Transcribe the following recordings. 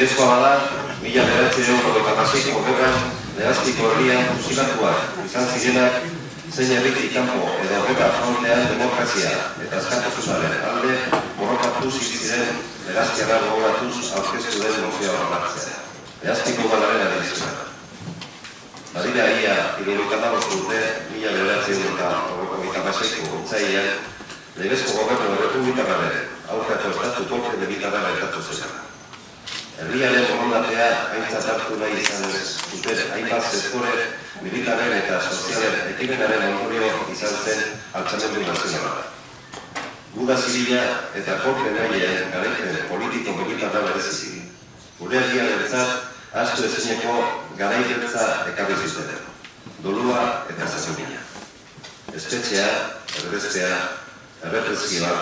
Berezkoa bada, 1986ko gerran Legazpiko herrian fusilatuak izan zirenak zein herritik kanpo edo gerra frontean demokrazia eta askatasunaren alde borrokatu ziren Legazpiarra gogoratuz aurkeztu den mozioa onartzea. Legazpiko udalaren adierazpena. Badira ia 75 urte 1986ko otsailean legezko gobernu errepublikarraren aurkako estatu kolpe militarra gertatu zen. Herriaren borondatea aintzat hartu nahi izan zuten hainbat sektore militaren eta sozialen ekimenaren ondorio izan zen altxamendu nazionala. Guda zibila eta kolpe nahien garaipen politiko-militarra berezizik. Gure herriarentzat ahaztu ezineko garaibetza ekarri zuten. Dolua eta zazumina. Espetxea, erbestea, errepresioa,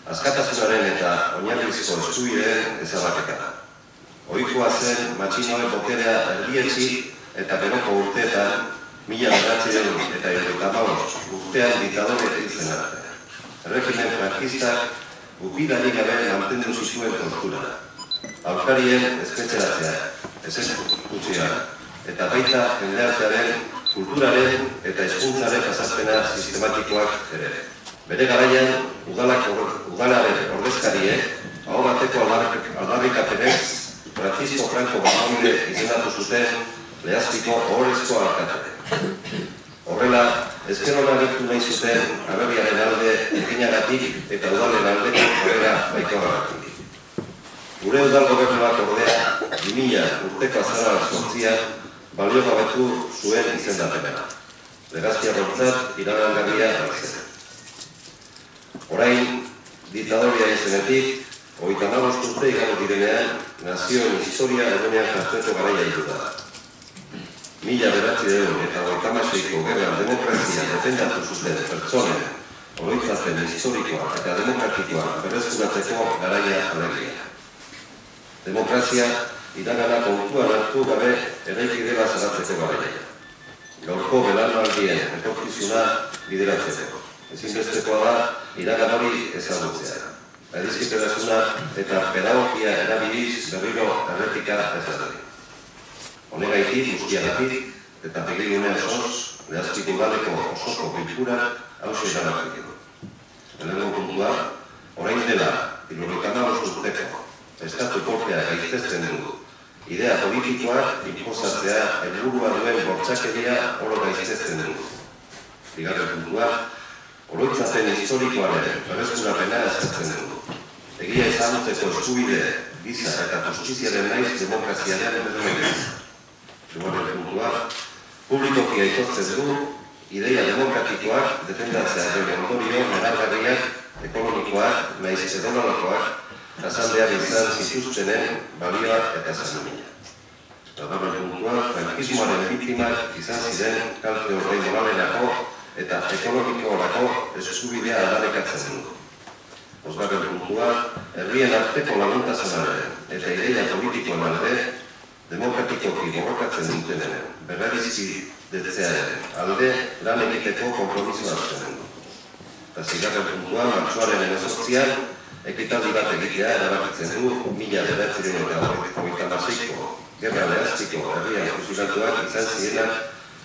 askatasunaren eta oinarrizko eskubideen ezabaketa. Ohikoa zen matxinoen boterea erdietzi eta beroko urteetan 1975 urtean diktadore hiltzen arte. Erregimen frankistak gupidarik gabe mantendu zituen tortura. Aurkarien espetxeratzea, exekuzioa eta baita jendeartearen, kulturaren eta hizkuntzaren jazarpena sistematikoak ere. Bere garaian, udalaren ordezkariek, aho bateko aldarrikapenez, Francisco Franco Bahamonde izendatu zuten Legazpiko ohorezko alkate. Horrela, ezkerona agertu nahi zuten aberriaren alde eginagatik eta udalen aldeko horrela baikoagatik. Gure udal gobernuak ordea, 2000 urteko azara sortzian balio gabetu zuen izendapena. Legazpiarrontzat iragangarria zen. Orain, diktadoria izenetik, 35 urte igaro direnean, nazioen historia egunean jartzeko garaia hiru da. 1936ko gerran demokrazia defendatu zuten pertsonen, oroitzapen historikoa eta demokratikoa berreskuratzeko garaia alegia. Demokrazia iragana kontuan hartu gabe eraiki dela zaratzeko garaia. Gaurko belaunaldien etorkizuna bideratzeko. Ezinbestekoa da iragan hori ezagutzea. Adizkipetasuna eta pedagogia erabiliz berriro erretika ezazari. Honegaitik, guztiagatik eta begirune osoz, Legazpiko udaleko osoko bilkura hauxe erabakitu. Lehenengo puntua, orain dela 75 urteko estatu kolpea gaitzesten du idea politikoak inposatzea helburua duen bortxakeria oro gaitzesten du. Bigarren puntua, oroitzapen historikoaren berreskurapena eskatzen du. Egia ezagutzeko eskubide, giza eta justiziaren naiz demokraziaren emermenez. Hirugarren puntua, publikoki aitortzen du ideia demokratikoak defendatzea den ondorio eralgarriak, ekonomikoak, naiz edonolakoak, jasan izan zituztenen balioa eta zanumina. Hirugarren puntua, frankismoaren biktimak izan ziren kalte horrein moralerako eta ekonomikorako eskubidea aldarrikatzen du. Bosgarren puntua, herrien arteko laguntasunaren eta ideia politikoen alde, demokratikoki borrokatzen dutenen, berrerizkidetzearen alde lan egiteko konpromisoa hartzen du. Eta zigarren puntua, martxoaren 18an, ekitaldi bat egitea erabakitzen du 1986ko gerra Legazpiko herrian fusilatuak izan zirenak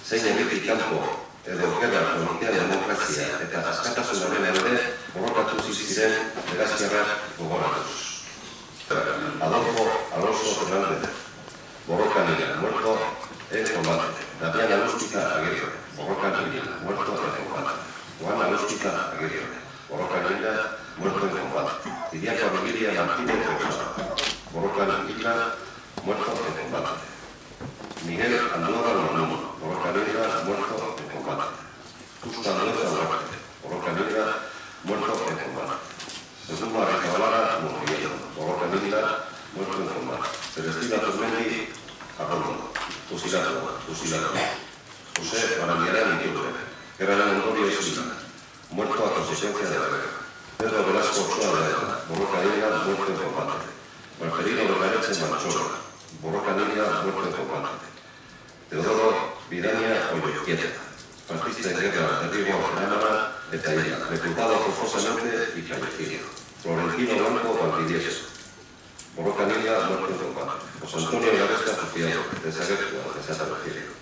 zein herritik kanpo edo gerra frontean demokrazia eta askatasunaren alde borrokatu ziren Legazpiarrak gogoratuz. Adolfo Alonso Fernández, borrokan hila, muerto en combate. Damián Aluspita Aguirre, borrokan hila, muerto en combate. Juan Aluspita Aguirre, borrokan hila, muerto en combate. Iriaco Emilia Martínez Rosa, borrokan hila, muerto en combate. Miguel Andújar Manuno, borrokan hila, muerto en combate. Justo Andrés Aguirre, borrokan hila, muerto en combate. Segundo Arrecabalara Murguillo, borrokan hila, muerto en combate. Celestina Tormendi Arrondo, fusilado. José Barandiarán Iturbe, guerrero ondorio Silva, muerto a consecuencia de la guerra. Pedro Velasco Ochoa de Eda, borrokan hila, muerto en combate. Marcelino Bernareche Manchoro, borrokan hila, muerto en combate. Teodoro Vidania Oyoquieta, partista en guerra de Río Námara eta Hila, reclutado forzosamente y fallecido. Florentino Blanco Valdivieso, Borroka Nila, muerto en combate. José Antonio Garesta Fuciano, desagertua, desaparecido.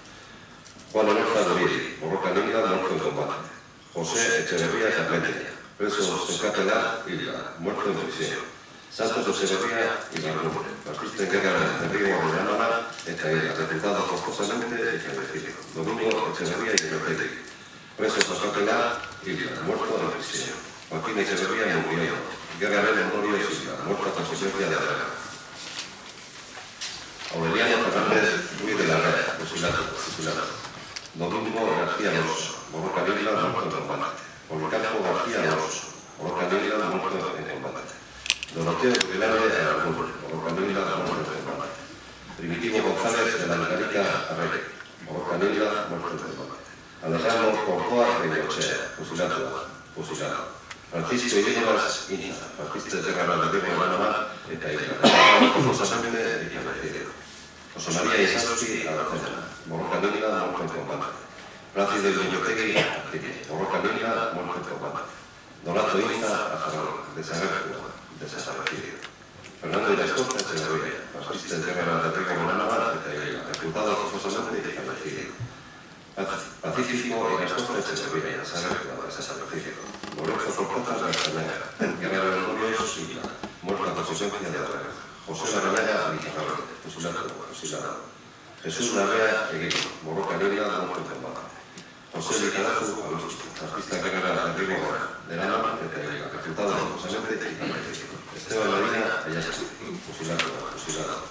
Juan Enorza Doriri, Borroka Nila, muerto en combate. José Echeverría Carmentia, preso en cátedra, Isla, muerto en prisión. Santos Echeverría y Barrón, artista en guerra de Río Guadalajara, eta Isla, reclutado forzosamente y fallecido. Domingo Echeverría y Bertegui, preso en cátedra, Isla, muerto en prisión. Joaquín Echeverría murió. Guerra de Memoria y Isla, muerto a consecuencia de la guerra. Aureliano Fernández Ruiz de la Rea, fusilado. Domingo García Alonso, Borroka Nila, muerto en combate. Policarpo García Alonso, Borroka Nila, muerto en combate. Doroteo Pilar de Aragón, Borroka Nila, muerto en combate. Primitivo González de la Angarica Arrey, Borroka Nila, muerto en combate. Alejandro Corcoa de Neochea, fusilado. Francisco Iglesias Inza, artista de guerra de Río Guadalajara, eta Isla, forzosamente y fallecido. José María Isausti, Aracena, Borroka Nila, muerto en combate. Plácido Iñotegui, Borroka Nila, muerto en combate. Donato Inza, Ajarón, desaparecido. Fernando Irascosta, Echeverría, artista de guerra de Río Guadalajara, eta Isla, reclutado forzosamente y fallecido. Pacífico Irascosta, Echeverría, desaparecido. Lorenzo Cortázar García, guerra de Memoria y Isla, muerto a consecuencia de la guerra. José Larrañaga Villarreal, fusilado. Jesús Larrea Eguino, Borroka Nila, muerto en combate. José Licarazu Augusto, artista de guerra de Río de la Nama, reclutado forzosamente y fallecido. Esteban Marina Ayasa, fusilado.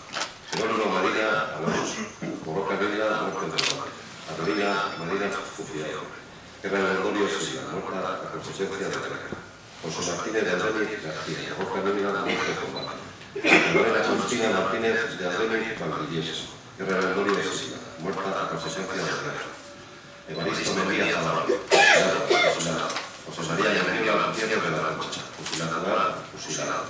Jerónimo Marina Alonso, Borroka Nila, muerto en combate. Adelina Marina fusilado. Guerra de Memoria y Isla, muerta a consecuencia de la guerra. José Martínez de Andrés García, Borroka Nila, muerto en combate. Lorena Agustina Martínez de Adreni Valdivieso, guerra de Memoria y Isla, muerta a consecuencia de la guerra. Evaristo Mendía Zavala, fusilado. José María Mendía Gutiérrez de la Concha, fusilado.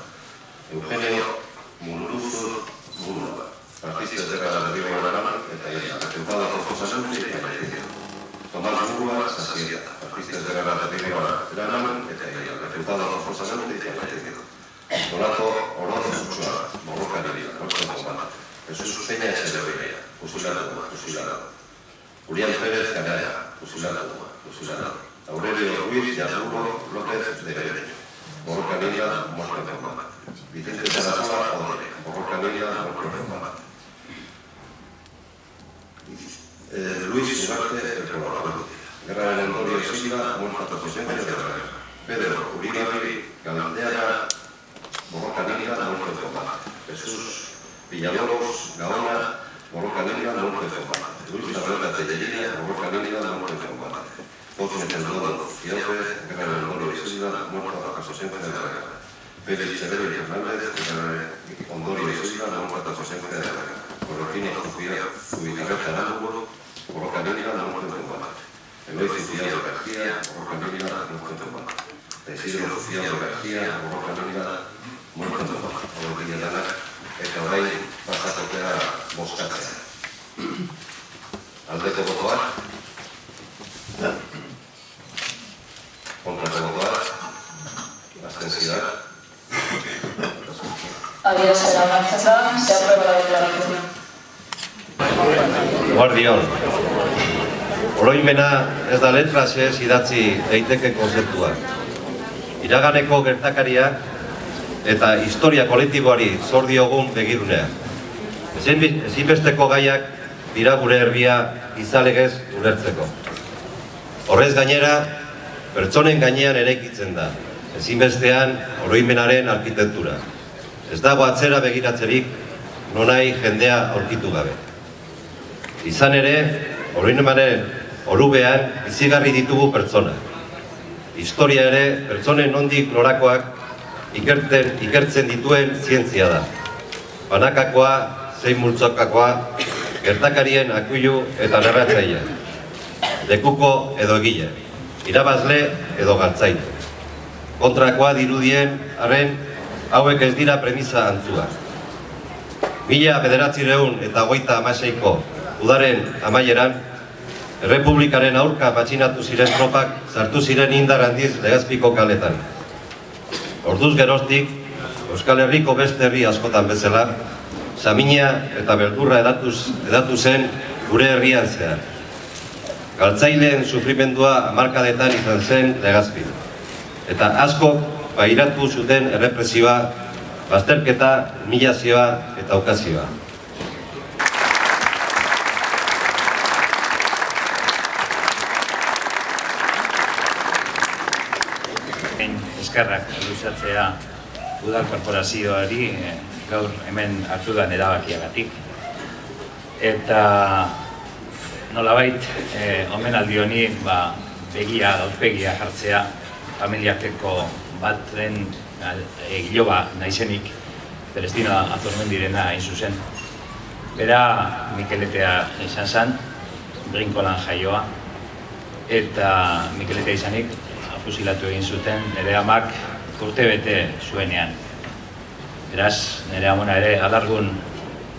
Eugenio Munduzo Múnova, artista de guerra de Río Guadalajara, eta Isla, reclutado forzosamente y fallecido. Tomás Murua Sasieta, artista de guerra de Río Guadalajara, eta Isla, reclutado forzosamente y fallecido. Donato Oroz Uchoa, Borroka Nila, muerto en combate. Jesús Peña Echeverría, fusilado. Julián Pérez Canalla, fusilado. Aurelio Ruiz Yarrulo López de Bereño, Borroka Nila, muerto en combate. Vicente Zaragoza Odre, Borroka Nila, muerto en combate. Luis Ugarte, el colaborador. Guerra de Memoria y Isla, muerto a consecuencia de la guerra. Pedro Uribarri Galandeaga, Borroka Nila, muerto en combate. Jesús Villalobos Gaona, Borroka Nila, muerto en combate. Luis Arreta Tellería, Borroka Nila, muerto en combate. Cosme Tendodo Fielre, Guerra de Memoria y Isla, muerto a consecuencia de la guerra. Félix Severi Fernández, Guerra de Memoria y Isla, muerto a consecuencia de la guerra. Correcino Zubicarreta Arámbulo, Borroka Nila, muerto en combate. Eloy Zufiado García, Borroka Nila, muerto en combate. Isidro Zufiado García, Borroka Nila, muerto en combate. Horrekin edanak, eta orain pasakotea bozkatzea. Aldeko botoak, kontrako botoak, abstentzioak. Adierazpena onartzen da, se aprueba la declaración. Guardión. Oroimena ez da letrasez idatzi daiteke konzeptua. Iraganeko gertakariak eta historia kolektiboari zor diogun begirunea. Ezinbesteko gaiak dira gure herria gizalegez ulertzeko. Horrez gainera, pertsonen gainean eraikitzen da, ezinbestean oroimenaren arkitektura. Ez dago atzera begiratzerik, nonai jendea aurkitu gabe. Izan ere, oroimenaren orubean bizigarri ditugu pertsona. Historia ere, pertsonen nondik norakoak ikertzen dituen zientzia da. Banakakoa, zein multzokakoa, gertakarien akuilu eta narratzaile. Lekuko edo egile, irabazle edo galtzaile. Kontrakoa dirudien arren hauek ez dira premisa antzua. 1996ko udaren amaieran, Errepublikaren aurka matxinatu ziren tropak sartu ziren indar handiz Legazpiko kaletan. Orduz geroztik, Euskal Herriko beste herri askotan bezala, samina eta beldurra edatu zen gure herrian zehar. Galtzaileen sufrimendua hamarkadetan izan zen Legazpin. Eta asko pairatu zuten errepresioa, bazterketa, humilazioa eta ukazioa. Eskerrak luzatzea udal korporazioari gaur hemen hartu den erabakiagatik. Eta nolabait omenaldi honi aurpegia jartzea familiarteko baten iloba naizenik Celestino Azurmendirena hain zuzen. Bera Mikeletea izan zen, Brinkolan jaioa, eta Mikeletea izanik fusilatu egin zuten nire amak urtebete zuenean. Beraz, nire amona ere alargun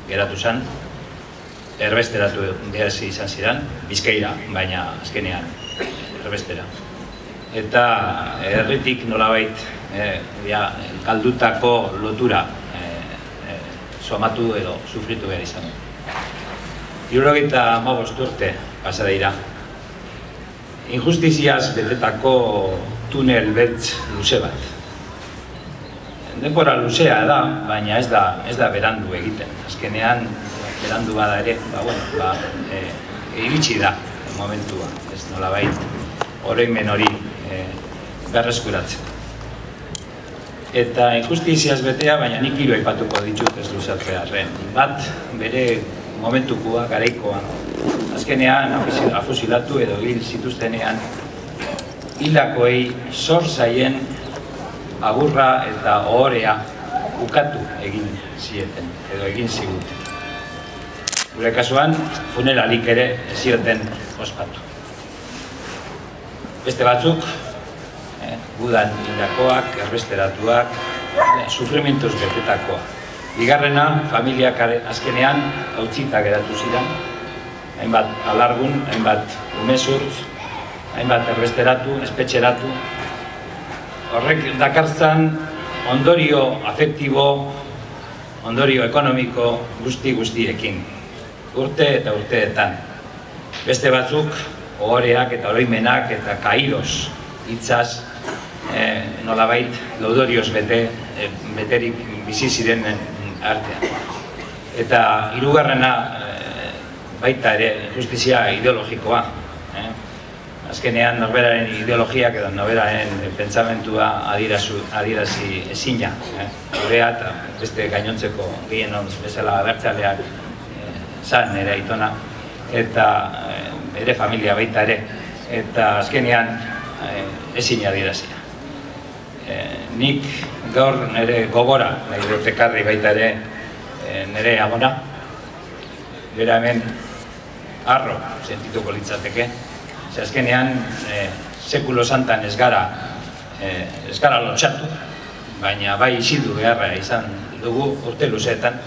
geratu zen, erbesteratu behazi izan ziren, Bizkaira, baina azkenean erbestera. Eta herritik nolabait galdutako lotura somatu edo sufritu behar izan. 75 urte pasa dira. Injustiziaz betetako tunel beltz luze bat. Denbora luzea da, baina ez da berandu egiten. Azkenean, berandu bada ere, iritsi da momentua. Ez nolabait, oroimen hori berreskuratzen. Eta injustiziaz betea, baina nik hiru aipatuko ditut ez luzatzea. Bat, bere momentukoa, garaikoa. Azkenean, afusilatu edo hil zituztenean, hildakoei zor zaien agurra eta ohorea ukatu egin zieten, edo egin ziguten. Gure kasuan, funeralik ere ez zioten ospatu. Beste batzuk, gudan hildakoak, erbesteratuak, sufrimentuz betetakoak. Bigarrena, familiak azkenean hautsita geratu ziren, hainbat alargun, hainbat umezurtz, hainbat erbesteratu, espetxeratu. Horrek dakartzan ondorio afektibo, ondorio ekonomiko guztiekin, urte eta urteetan. Beste batzuk, ohoreak eta oroimenak eta kairos hitzaz nolabait lodorioz beterik bizi ziren artean. Eta hirugarrena baita ere justizia ideologikoa. Azkenean norberaren ideologiak edo norberaren pentsamentua adierazi ezina. Gurea eta beste gainontzeko gehienon bezala abertzaleak zan nire aitona eta ere familia baita ere. Eta azkenean ezin adierazia. Nik gaur nire gogora nahi dut ekarri baita ere nire amona. Bera hemen arro sentituko litzateke. Azkenean, sekulo santan ez gara lotxatu, baina bai isildu beharra izan dugu urte luzeetan.